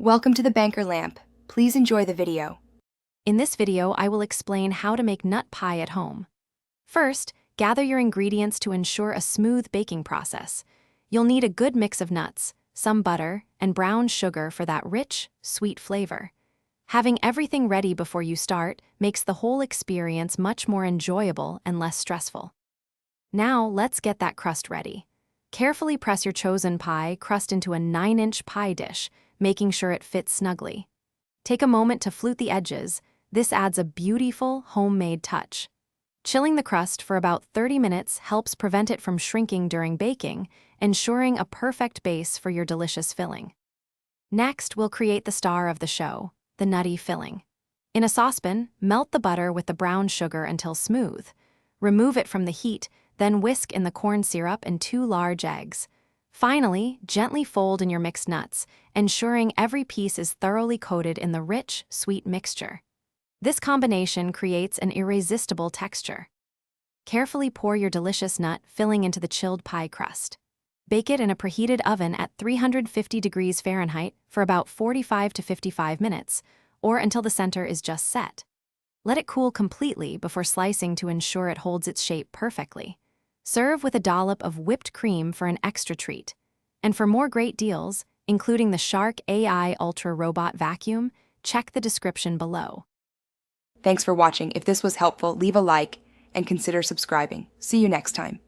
Welcome to the Banker Lamp. Please enjoy the video. In this video, I will explain how to make nut pie at home. First, gather your ingredients to ensure a smooth baking process. You'll need a good mix of nuts, some butter, and brown sugar for that rich, sweet flavor. Having everything ready before you start makes the whole experience much more enjoyable and less stressful. Now, let's get that crust ready. Carefully press your chosen pie crust into a 9-inch pie dish, making sure it fits snugly. Take a moment to flute the edges. This adds a beautiful, homemade touch. Chilling the crust for about 30 minutes helps prevent it from shrinking during baking, ensuring a perfect base for your delicious filling. Next, we'll create the star of the show, the nutty filling. In a saucepan, melt the butter with the brown sugar until smooth. Remove it from the heat, then whisk in the corn syrup and 2 large eggs. Finally, gently fold in your mixed nuts, ensuring every piece is thoroughly coated in the rich, sweet mixture. This combination creates an irresistible texture. Carefully pour your delicious nut filling into the chilled pie crust. Bake it in a preheated oven at 350 degrees Fahrenheit for about 45 to 55 minutes, or until the center is just set. Let it cool completely before slicing to ensure it holds its shape perfectly. Serve with a dollop of whipped cream for an extra treat. And for more great deals, including the Shark AI Ultra Robot Vacuum, check the description below. Thanks for watching. If this was helpful, leave a like and consider subscribing. See you next time.